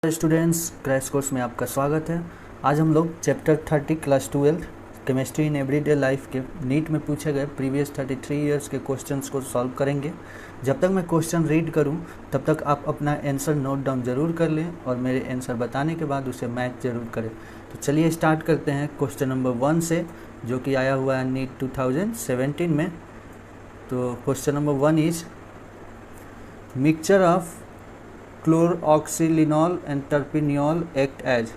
Students, crash course में आपका स्वागत है। आज हम लोग chapter 30 class 12 chemistry in everyday life के नीट में पूछे गए प्रीवियस 33 इयर्स के क्वेश्चंस को सॉल्व करेंगे। जब तक मैं क्वेश्चन रीड करूं तब तक आप अपना आंसर नोट डाउन ज़रूर कर लें और मेरे आंसर बताने के बाद उसे मैच ज़रूर करें। तो चलिए स्टार्ट करते हैं क्वेश्चन नंबर 1 से, जो कि आया हुआ है नीट 2017 में। तो question number 1 is mixture of chloroxylenol and terpineol act as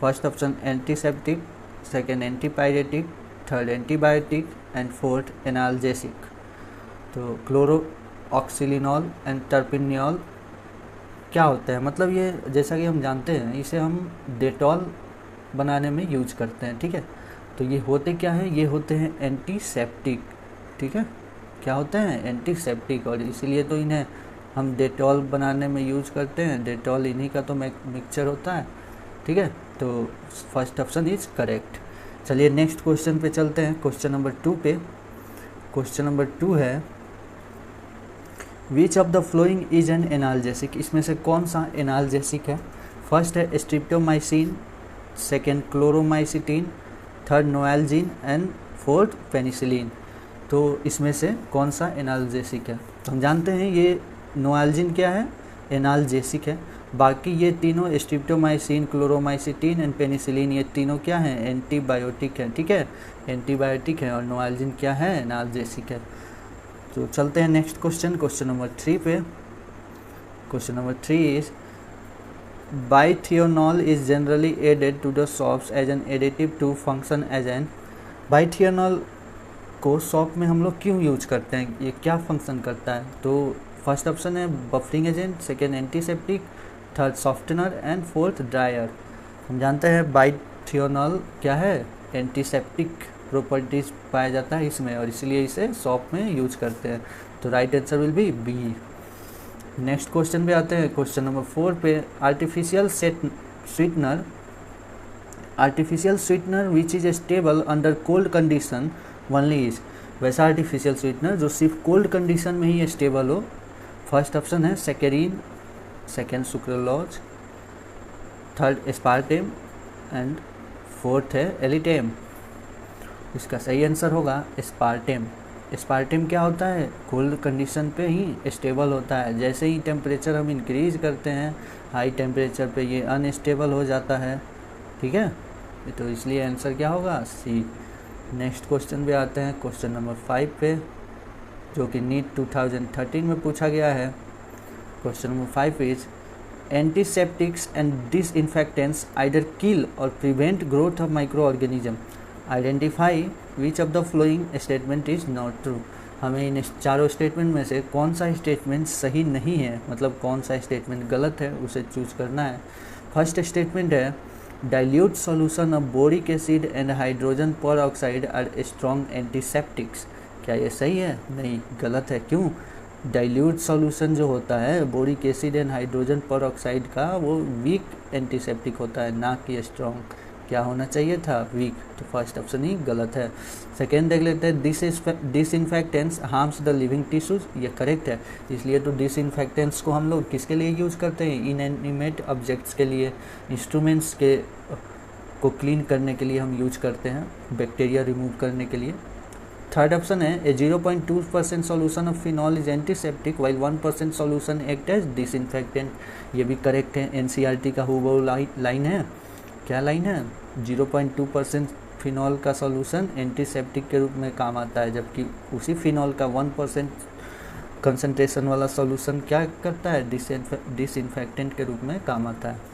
first option antiseptic, second antipyretic, third antibiotic and fourth analgesic। तो क्लोरोऑक्सीलिनॉल एंड टर्पिनियल क्या होता है, मतलब ये जैसा कि हम जानते हैं इसे हम डेटॉल बनाने में यूज करते हैं, ठीक है। तो ये होते क्या है, ये होते हैं एंटीसेप्टिक, ठीक है। क्या होते हैं, एंटीसेप्टिक, और इसीलिए तो इन्हें हम डेटॉल बनाने में यूज करते हैं। डेटॉल इन्हीं का तो मिक्सचर होता है, ठीक है। तो फर्स्ट ऑप्शन इज करेक्ट। चलिए नेक्स्ट क्वेश्चन पे चलते हैं, क्वेश्चन नंबर 2 पे। क्वेश्चन नंबर 2 है which of the following is an analgesic. इसमें से कौन सा एनाल्जेसिक है। फर्स्ट है streptomycin, second chloromycetin, third novalgin and fourth penicillin. तो इसमें से कौन सा एनाल्जेसिक है। तो हम जानते हैं ये नोएल्जीन क्या है, एनाल्जेसिक है। बाकी ये तीनों स्ट्रिप्टोमाइसिन, क्लोरोमाइसिटीन एंड पेनिसिलिन, ये तीनों क्या हैं, एंटीबायोटिक हैं, ठीक है, एंटीबायोटिक है। और नोएल्जीन क्या है, एनाल्जेसिक है। तो चलते हैं नेक्स्ट क्वेश्चन, क्वेश्चन नंबर 3 पे। Question number 3 is bithionol is generally added to the soaps as an additive to function as an. Bithionol को सॉप में हम लोग क्यों यूज करते हैं, ये क्या फंक्शन करता है। तो फर्स्ट ऑप्शन है buffering agent, second antiseptic, third softener and fourth dryer. हम जानते हैं बाइथियोनॉल क्या है, एंटीसेप्टिक प्रॉपर्टीज पाया जाता है इसमें, और इसलिए इसे सॉप में यूज करते हैं। तो right answer will be B. Next question पे आते हैं, क्वेश्चन नंबर 4 पे। Artificial sweetener which is stable under cold condition only is. वैसा आर्टिफिशियल स्वीटनर जो सिर्फ कोल्ड कंडीशन में ही स्टेबल हो। फर्स्ट ऑप्शन है saccharin, second sucralose, third aspartame and fourth है एलिटेम। इसका सही आंसर होगा एस्पार्टेम। एस्पार्टेम क्या होता है, कोल्ड कंडीशन पे ही स्टेबल होता है। जैसे ही टेम्परेचर हम इंक्रीज करते हैं हाई टेम्परेचर पे ये अनस्टेबल हो जाता है, ठीक है। तो इसलिए आंसर क्या होगा, सी। नेक्स्ट क्वेश्चन पे आते हैं, क्वेश्चन नंबर 5 पे, जो कि नीट 2013 में पूछा गया है। Question number 5 is antiseptics and disinfectants either kill और prevent growth of microorganism. Identify which of the following statement is not true. हमें इन चारों स्टेटमेंट में से कौन सा स्टेटमेंट सही नहीं है, मतलब कौन सा स्टेटमेंट गलत है, उसे चूज करना है। फर्स्ट स्टेटमेंट है dilute solution of boric acid and hydrogen peroxide are strong antiseptics. क्या ये सही है, नहीं, गलत है। क्यों, डाइल्यूट सॉल्यूशन जो होता है boric acid and hydrogen peroxide का, वो वीक एंटीसेप्टिक होता है, ना कि स्ट्रॉन्ग। क्या होना चाहिए था, वीक। तो फर्स्ट ऑप्शन ही गलत है। सेकेंड देख लेते हैं, disinfectants harms the living tissues. ये करेक्ट है। इसलिए तो डिसइंफेक्टेंट्स को हम लोग किसके लिए यूज़ करते हैं, इनएनिमेट ऑब्जेक्ट्स के लिए, इंस्ट्रूमेंट्स के को क्लीन करने के लिए हम यूज करते हैं, बैक्टीरिया रिमूव करने के लिए। थर्ड ऑप्शन है a 0.2% solution of phenol is antiseptic while 1% solution act as disinfectant. ये भी करेक्ट है। एनसीईआरटी का हूबहू लाइन है। क्या लाइन है, 0.2% फिनॉल का सॉल्यूशन एंटीसेप्टिक के रूप में काम आता है, जबकि उसी फिनॉल का 1% कंसंट्रेशन वाला सॉल्यूशन क्या करता है, डिसइंफेक्टेंट के रूप में काम आता है।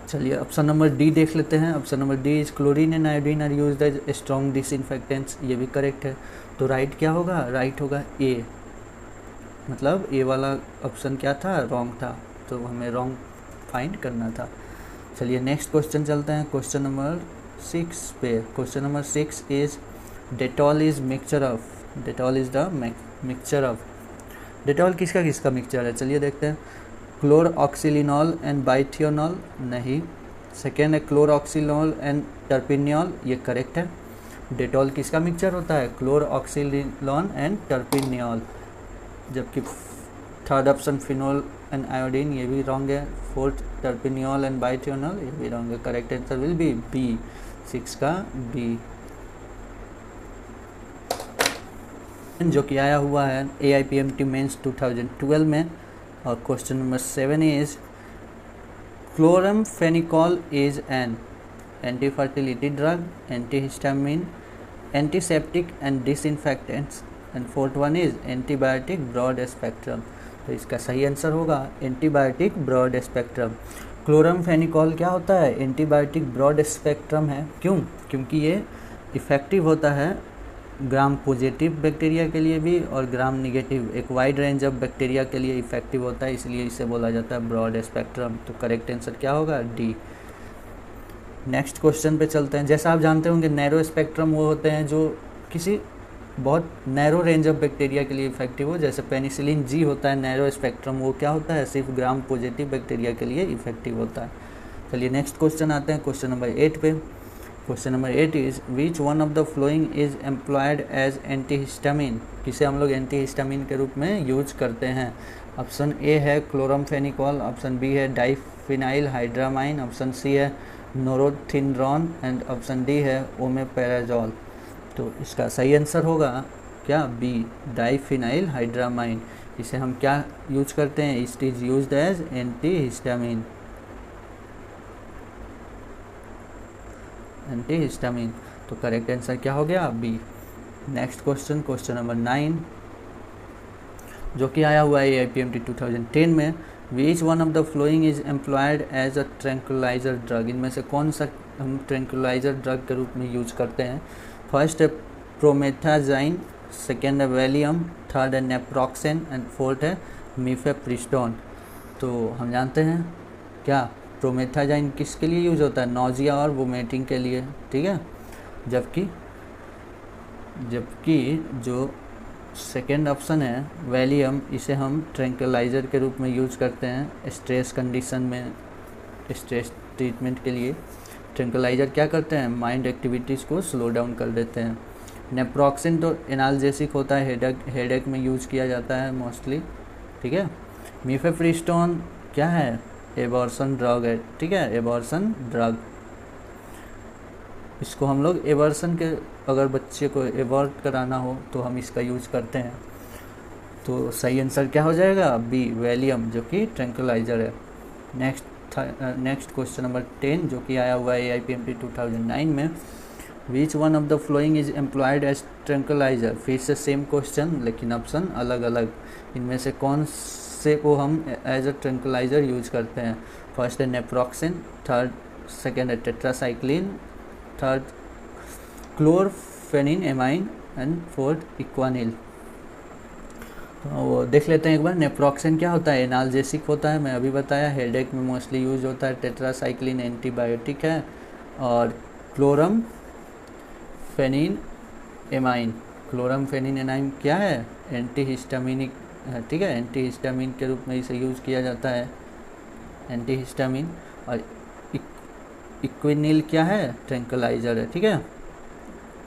चलिए ऑप्शन नंबर डी देख लेते हैं। Option number D is chlorine and iodine are used as strong disinfectants. ये भी करेक्ट है। तो राइट क्या होगा, राइट होगा ए, मतलब ए वाला ऑप्शन क्या था, रॉन्ग था, तो हमें रॉन्ग फाइंड करना था। चलिए नेक्स्ट क्वेश्चन चलते हैं, क्वेश्चन नंबर 6 पे। Question number 6 is Dettol is mixture of. Dettol is the mixture of. Dettol किसका किसका मिक्सचर है, चलिए देखते हैं। क्लोरोऑक्सीलिनॉल एंड बाइथियोनॉल, नहीं। सेकेंड है क्लोरोऑक्सीलिनॉल एंड टर्पिनियल, ये करेक्ट है। डेटॉल किसका मिक्सचर होता है, क्लोरोऑक्सीलिनॉल एंड टर्पिनियल। जबकि third option phenol and iodine, ये भी रॉन्ग है। फोर्थ टर्पिनियोल एंड बाइथियोनल, ये भी रॉन्ग है। Correct answer will be B, 6 का बी, जो कि आया हुआ है AIPMT मेंस 2012 में। और question number 7 is chloramphenicol is an anti fertility drug, antihistamine, antiseptic and disinfectants, and fourth one is antibiotic broad spectrum. तो इसका सही आंसर होगा एंटीबायोटिक ब्रॉड स्पेक्ट्रम। क्लोरमफेनिकॉल क्या होता है? एंटीबायोटिक ब्रॉड स्पेक्ट्रम है। क्यों? क्योंकि ये इफ़ेक्टिव होता है ग्राम पॉजिटिव बैक्टीरिया के लिए भी और ग्राम निगेटिव, एक वाइड रेंज ऑफ बैक्टीरिया के लिए इफेक्टिव होता है, इसलिए इसे बोला जाता है ब्रॉड स्पेक्ट्रम। तो करेक्ट आंसर क्या होगा? डी। नेक्स्ट क्वेश्चन पे चलते हैं। जैसा आप जानते होंगे नैरो स्पेक्ट्रम वो होते हैं जो किसी बहुत नैरो रेंज ऑफ बैक्टीरिया के लिए इफेक्टिव हो, जैसे पेनिसिलिन जी होता है नैरो स्पेक्ट्रम, वो क्या होता है? सिर्फ ग्राम पॉजिटिव बैक्टीरिया के लिए इफेक्टिव होता है। चलिए नेक्स्ट क्वेश्चन आते हैं, क्वेश्चन नंबर 8 पे। Question number 8 is which one of the following is employed as antihistamine, किसे हम लोग एंटीहिस्टामिन के रूप में यूज करते हैं? ऑप्शन ए है क्लोरमफेनिकॉल, ऑप्शन बी है डाइफिनाइल हाइड्रामाइन, ऑप्शन सी है नोरोथिनरॉन एंड ऑप्शन डी है ओमेपेराजोल। तो इसका सही आंसर होगा क्या? B, diphenhydramine. इसे हम क्या यूज करते हैं? It is used as antihistamine, antihistamine. तो करेक्ट आंसर क्या हो गया? B. Next question, question number 9, जो कि आया हुआ है AIPMT 2010 में। Which one of the following is employed as a tranquilizer drug, इनमें से कौन सा हम ट्रैंक्विलाइजर ड्रग के रूप में यूज करते हैं? फर्स्ट है प्रोमेथाजाइन, सेकेंड है वैलियम, थर्ड है नेप्रोक्सेन एंड फोर्थ है मीफेप्रिस्टोन। तो हम जानते हैं क्या प्रोमेथाजाइन किसके लिए यूज होता है? नोजिया और वोमिटिंग के लिए, ठीक है। जबकि जो सेकेंड ऑप्शन है वैलियम, इसे हम ट्रैंक्विलाइजर के रूप में यूज करते हैं स्ट्रेस कंडीशन में, स्ट्रेस ट्रीटमेंट के लिए। ट्रैंक्विलाइजर क्या करते हैं? माइंड एक्टिविटीज़ को स्लो डाउन कर देते हैं। नेप्रोक्सिन तो एनाल्जेसिक होता है, हेडेक में यूज किया जाता है मोस्टली, ठीक है। मीफेप्रिस्टोन क्या है? एबॉर्सन ड्रग है, ठीक है, एबॉर्सन ड्रग। इसको हम लोग एबॉर्सन के, अगर बच्चे को एबॉर्ट कराना हो तो हम इसका यूज करते हैं। तो सही आंसर क्या हो जाएगा? बी, वैलियम, जो कि ट्रैंक्विलाइजर है। नेक्स्ट क्वेश्चन नंबर 10, जो कि आया हुआ है AIPMT 2009 में। Which one of the following is employed as tranquilizer, फिर से सेम क्वेश्चन लेकिन ऑप्शन अलग अलग। इनमें से कौन से को हम एज अ ट्रैंक्विलाइजर यूज करते हैं? फर्स्ट है नेप्रोक्सिन, सेकेंड है टेट्रासाइक्लिन, थर्ड क्लोरफेनिनेमाइन एंड फोर्थ इक्वानिल। तो देख लेते हैं एक बार। नेप्रोक्सिन क्या होता है? एनाल्जेसिक होता है, मैं अभी बताया, हेडेक में मोस्टली यूज होता है। टेट्रासाइक्लिन एंटीबायोटिक है और क्लोरमफेनिनेमाइन क्या है? एंटीहिस्टामिनिक, ठीक है, एंटीहिस्टामिन के रूप में इसे यूज़ किया जाता है, एंटीहिस्टामिन। और इक्विनिल क्या है? ट्रैंक्विलाइजर है, ठीक है,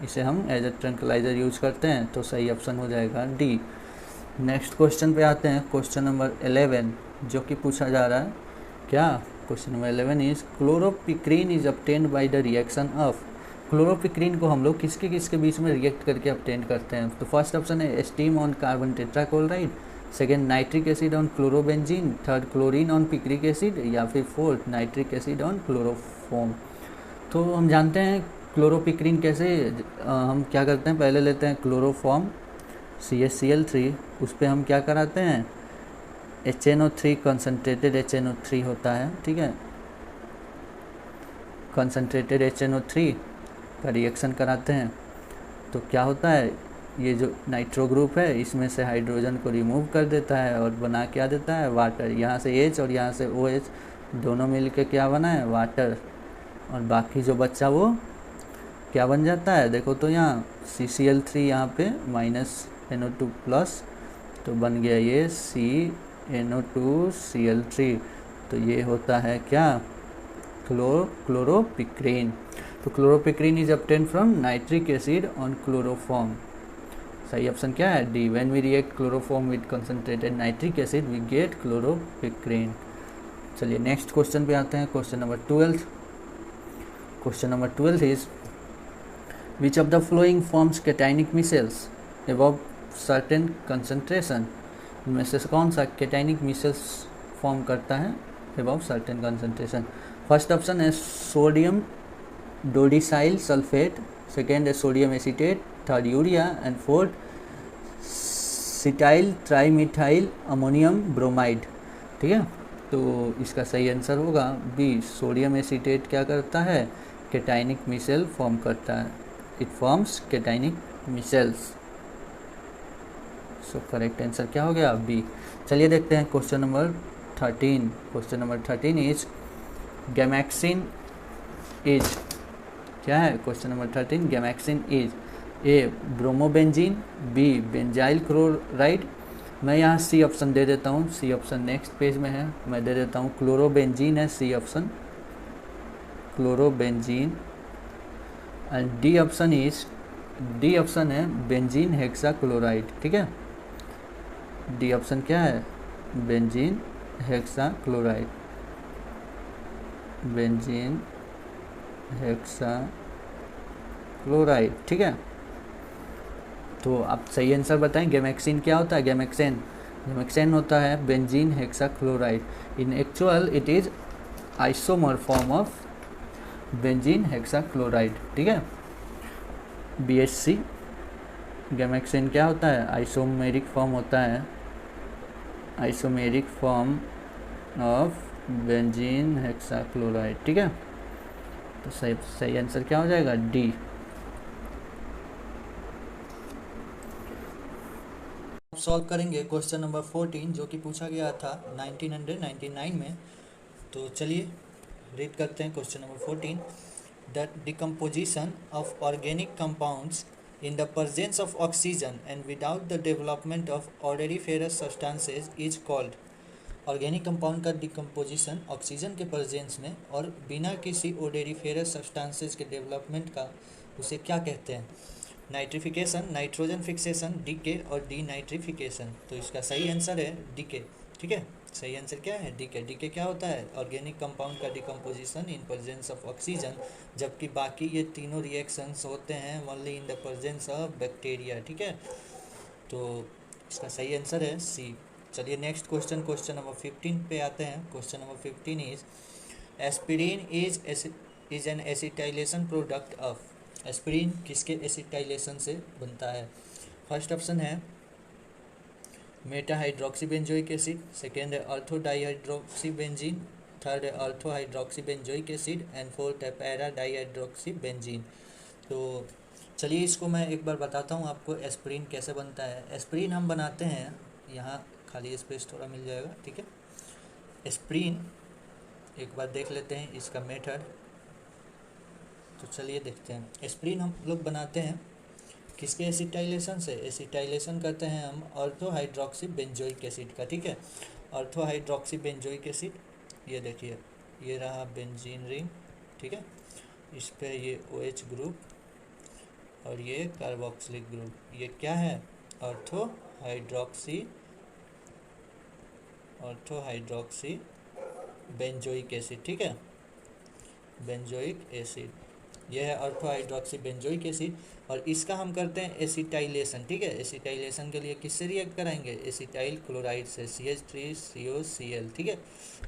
इसे हम एज ए ट्रैंक्विलाइजर यूज करते हैं। तो सही ऑप्शन हो जाएगा डी। नेक्स्ट क्वेश्चन पे आते हैं, क्वेश्चन नंबर 11, जो कि पूछा जा रहा है क्या? Question number 11 is chloropicrin is obtained by the reaction of. Chloropicrin को हम लोग किसके किसके बीच में रिएक्ट करके ऑब्टेन करते हैं? तो फर्स्ट ऑप्शन है steam on carbon tetrachloride, second nitric acid on chlorobenzene, third chlorine on picric acid, या फिर fourth nitric acid on chloroform. तो हम जानते हैं क्लोरोपिक्रीन कैसे, हम क्या करते हैं, पहले लेते हैं क्लोरोफॉर्म CaCl3, उस पर हम क्या कराते हैं? HNO3, कंसनट्रेटेड HNO3 होता है, ठीक है, कंसनट्रेटेड HNO3 का रिएक्शन कराते हैं। तो क्या होता है? ये जो नाइट्रो ग्रुप है इसमें से हाइड्रोजन को रिमूव कर देता है और बना क्या देता है? वाटर। यहाँ से H और यहाँ से OH दोनों मिल के क्या बना है? वाटर। और बाकी जो बच्चा वो क्या बन जाता है? देखो तो यहाँ CCl3 यहाँ पे -NO2 प्लस, तो बन गया ये CNO2Cl3। तो ये होता है क्या? क्लोरोपिक्रीन। तो chloropicrin is obtained from nitric acid on chloroform. सही ऑप्शन क्या है? D. When we react chloroform with concentrated nitric acid we get chloropicrin. चलिए नेक्स्ट क्वेश्चन पे आते हैं, question number 12। Question number 12 is which of the following forms cationic micelles above certain concentration. इनमें से कौन सा कैटाइनिक मिसेल्स फॉर्म करता है above certain concentration? First option है सोडियम डोडिसाइल सल्फेट, सेकेंड है sodium acetate, third urea and fourth cetyl trimethyl ammonium bromide. ठीक है, तो इसका सही आंसर होगा बी। सोडियम एसीटेट क्या करता है? कैटाइनिक मिसेल फॉर्म करता है। It forms cationic micelles. So correct answer क्या हो गया? बी। चलिए देखते हैं question number 13। Question number 13 is gammexane is, क्या है question number 13? Gammexane is A bromobenzene, B benzyl chloride. मैं यहाँ सी ऑप्शन दे देता हूँ, सी ऑप्शन नेक्स्ट पेज में है, मैं दे देता हूँ क्लोरोबेंजीन है C option, chlorobenzene. And D option is, D option है बेंजीन हेक्सा क्लोराइड। ठीक है, डी ऑप्शन क्या है? Benzene hexa chloride, benzene hexa chloride. ठीक है, तो आप सही आंसर बताएं। गैमेक्सिन क्या होता है? गैमेक्सेन होता है benzene hexa chloride. In actual it is isomer form of benzene hexa chloride. ठीक है, BHC। गैमेक्सिन क्या होता है? आइसोमेरिक फॉर्म होता है, isomeric form of benzene hexa chloride. ठीक है, तो सही आंसर क्या हो जाएगा? डी। सॉल्व करेंगे क्वेश्चन नंबर 14 जो कि पूछा गया था 1999 में। तो चलिए रीड करते हैं question number 14। The decomposition of organic compounds in the presence of oxygen and without the development of odoriferous substances is called। Organic compound का डिकम्पोजिशन ऑक्सीजन के प्रेजेंस में और बिना किसी ओडोरिफेरस सब्सटेंसेस के डेवलपमेंट का, उसे क्या कहते हैं? नाइट्रिफिकेशन, नाइट्रोजन फिक्सेशन, डीके और डीनाइट्रिफिकेशन। तो इसका सही आंसर है डीके। ठीक है, सही आंसर क्या है? डीके। डीके क्या होता है? ऑर्गेनिक कंपाउंड का decomposition in presence of oxygen, जबकि बाकी ये तीनों रिएक्शंस होते हैं only in the presence of bacteria. ठीक है, तो इसका सही आंसर है सी। चलिए नेक्स्ट क्वेश्चन, क्वेश्चन नंबर 15 पे आते हैं। Question number 15 is aspirin is an acetylation product of. Aspirin किसके एसिटाइलेशन से बनता है? फर्स्ट ऑप्शन है मेटा हाइड्रोक्सीबेंजोइक एसिड, सेकेंड है अर्थो डाईहाइड्रोक्सीबेंजीन, थर्ड है अर्थो हाइड्रोक्सीबेंजोइक एसिड एंड फोर्थ है पैरा डाईहाइड्रोक्सीबेंजीन। तो चलिए इसको मैं एक बार बताता हूँ आपको एस्पिरिन कैसे बनता है। एस्पिरिन हम बनाते हैं, यहाँ खाली स्पेस थोड़ा मिल जाएगा। ठीक है, एस्पिरिन एक बार देख लेते हैं इसका मेथड। तो चलिए देखते हैं। एस्पिरिन हम लोग बनाते हैं किसके एसिटाइलेशन से? एसिटाइलेशन करते हैं हम ऑर्थो हाइड्रोक्सी बेंजोइक एसिड का। ठीक है, ऑर्थो हाइड्रोक्सी बेंजोइक एसिड, ये देखिए ये रहा बेंजीन रिंग। ठीक है, इस पे ये OH ग्रुप और ये कार्बोक्सिलिक ग्रुप, ये क्या है? Ortho hydroxy benzoic acid. ठीक है, बेंजोइक एसिड, यह है ऑर्थो हाइड्रोक्सी बेंजोइक एसिड। और इसका हम करते हैं एसिटाइलेशन। ठीक है, एसिटाइलेशन के लिए किससे रिएक्ट कराएंगे? एसिटाइल क्लोराइड से, CH3COCl। ठीक है,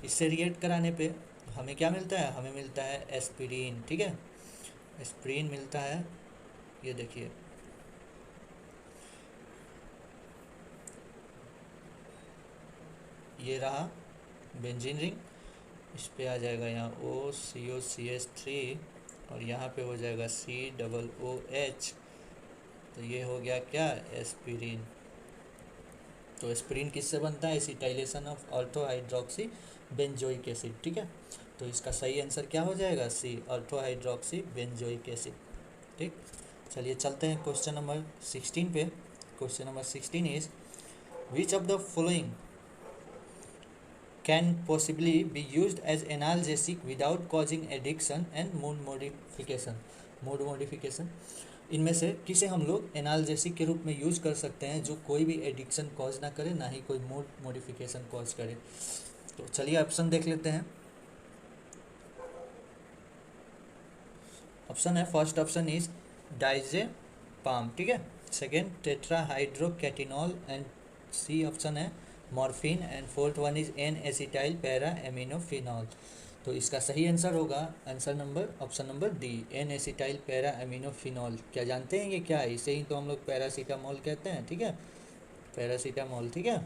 इससे रिएक्ट कराने पे हमें क्या मिलता है? हमें मिलता है एस्पिरिन। ठीक है, एस्पिरिन मिलता है, ये देखिए ये रहा बेंजीन रिंग, इस पे आ जाएगा यहाँ OCOCH3 और यहाँ पे हो जाएगा COOH। तो ये हो गया क्या? एस्पिरिन। तो एस्पिरिन किससे बनता है? Acetylation of ortho hydroxy benzoic acid. ठीक है, तो इसका सही आंसर क्या हो जाएगा? सी, ऑर्थो हाइड्रोक्सी बेंजोइक एसिड। ठीक, चलिए चलते हैं क्वेश्चन नंबर 16 पे। Question number 16 is which of the following can possibly be used as analgesic without causing addiction and mood modification। इनमें से किसे हम लोग एनाल्जेसिक के रूप में यूज कर सकते हैं जो कोई भी एडिक्शन कॉज ना करे, ना ही कोई मूड मॉडिफिकेशन कॉज करे। तो चलिए ऑप्शन देख लेते हैं। ऑप्शन है, फर्स्ट ऑप्शन इज डाइजेपाम, ठीक है। Second tetrahydrocannabinol, and C option है morphine, and fourth one is N acetyl para aminophenol. तो इसका सही आंसर होगा answer number option number D, N acetyl para aminophenol. क्या जानते हैं ये क्या है? इसे ही तो हम लोग पैरासीटामोल कहते हैं, ठीक है, पैरासीटामोल, ठीक है।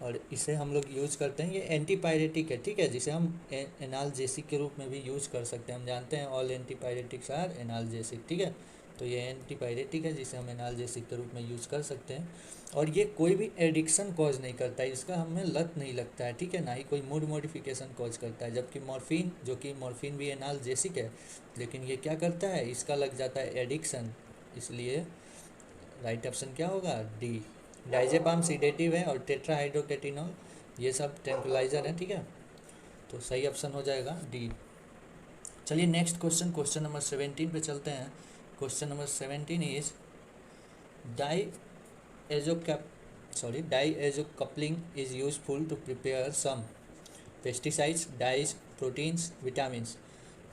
और इसे हम लोग यूज़ करते हैं, ये एंटीपायरेटिक है, ठीक है, जिसे हम एनाल्जेसिक के रूप में भी यूज़ कर सकते हैं। हम जानते हैं ऑल एंटीपायरेटिक्स आर एनाल्जेसिक, ठीक है। तो ये एंटीपायरेटिक है जिसे हम एनाल्जेसिक के रूप में यूज़ कर सकते हैं। और ये कोई भी एडिक्शन कॉज नहीं करता है, इसका हमें लत नहीं लगता है, ठीक है, ना ही कोई मूड मॉडिफिकेशन कॉज करता है। जबकि मॉर्फिन, जो कि मॉर्फिन भी एनाल्जेसिक है, लेकिन ये क्या करता है, इसका लग जाता है एडिक्शन। इसलिए राइट ऑप्शन क्या होगा? डी। डाइजेपाम सीडेटिव है और टेट्राहाइड्रोकेटिनॉल ये सब ट्रैंक्विलाइजर है, ठीक है। तो सही ऑप्शन हो जाएगा डी। चलिए नेक्स्ट क्वेश्चन, क्वेश्चन नंबर 17 पे चलते हैं। Question number 17 is diazo coupling is useful to prepare some pesticides, dyes, proteins, vitamins.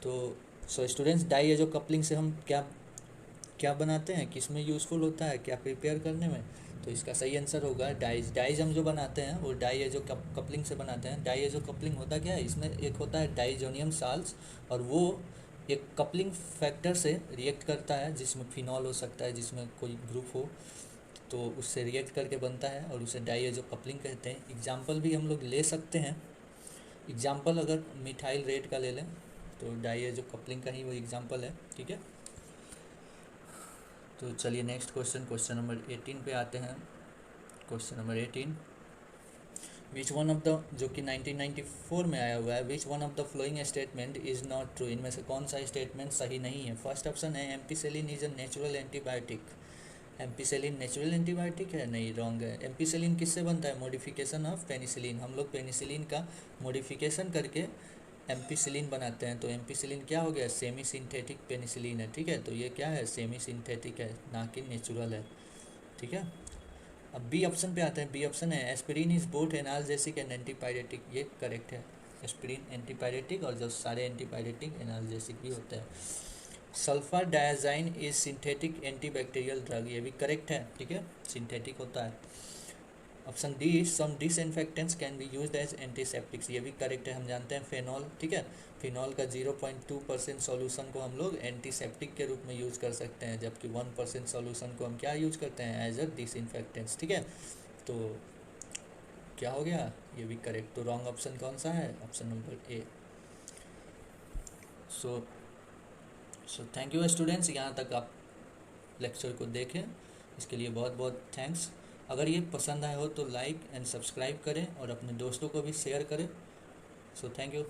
तो स्टूडेंट्स, डाइएजो कपलिंग से हम क्या क्या बनाते हैं, किस में यूज़फुल होता है, क्या प्रिपेयर करने में? तो इसका सही आंसर होगा डाइज। डाइज हम जो बनाते हैं वो डाइएजो कपलिंग से बनाते हैं। डाइएजो कपलिंग होता क्या है, इसमें एक होता है डाइजोनियम साल्स, और वो एक कपलिंग फैक्टर से रिएक्ट करता है, जिसमें फिनॉल हो सकता है, जिसमें कोई ग्रुप हो, तो उससे रिएक्ट करके बनता है और उसे डाइएजो कपलिंग कहते हैं। एग्जाम्पल भी हम लोग ले सकते हैं। एग्जाम्पल अगर मिथाइल रेड का ले लें तो डाइएजो कपलिंग का ही वो एग्जाम्पल है, ठीक है। तो चलिए नेक्स्ट क्वेश्चन, क्वेश्चन नंबर 18 पे आते हैं। Question number 18, which one of the, जो कि 1994 में आया हुआ है, विच one of the following statement is not true. इनमें से कौन सा स्टेटमेंट सही नहीं है? फर्स्ट ऑप्शन है ampicillin is a natural antibiotic. Ampicillin natural antibiotic है? नहीं, रॉन्ग है। एम्पिसिलिन किससे बनता है? Modification of penicillin. हम लोग पेनिसिलिन का मॉडिफिकेशन करके एम्पिसिलिन बनाते हैं। तो एम्पिसिलिन क्या हो गया? सेमी सिंथेटिक पेनिसिलिन है, ठीक है। तो ये क्या है? सेमी सिंथेटिक है, ना कि नेचुरल है, ठीक है। अब बी ऑप्शन पे आते हैं। बी ऑप्शन है aspirin is both analgesic and antipyretic. ये करेक्ट है, एस्पिरिन एंटीपायरेटिक और जो सारे एंटीपायरेटिक एनाल्जेसिक भी होते हैं। Sulphadiazine is synthetic antibacterial drug. ये भी करेक्ट है, ठीक है, सिंथेटिक होता है। Option D, some disinfectants can be used as antiseptics. ये भी करेक्ट है। हम जानते हैं फिनॉल, ठीक है, फिनॉल का 0.2% सॉल्यूशन को हम लोग एंटीसेप्टिक के रूप में यूज़ कर सकते हैं, जबकि 1% सॉल्यूशन को हम क्या यूज़ करते हैं? एज अ डिसइंफेक्टेंट्स, ठीक है। तो क्या हो गया? ये भी करेक्ट। तो रॉन्ग ऑप्शन कौन सा है? Option number A. So thank you students, यहाँ तक आप लेक्चर को देखें, इसके लिए बहुत बहुत थैंक्स। अगर ये पसंद आया हो तो लाइक एंड सब्सक्राइब करें और अपने दोस्तों को भी शेयर करें। So thank you.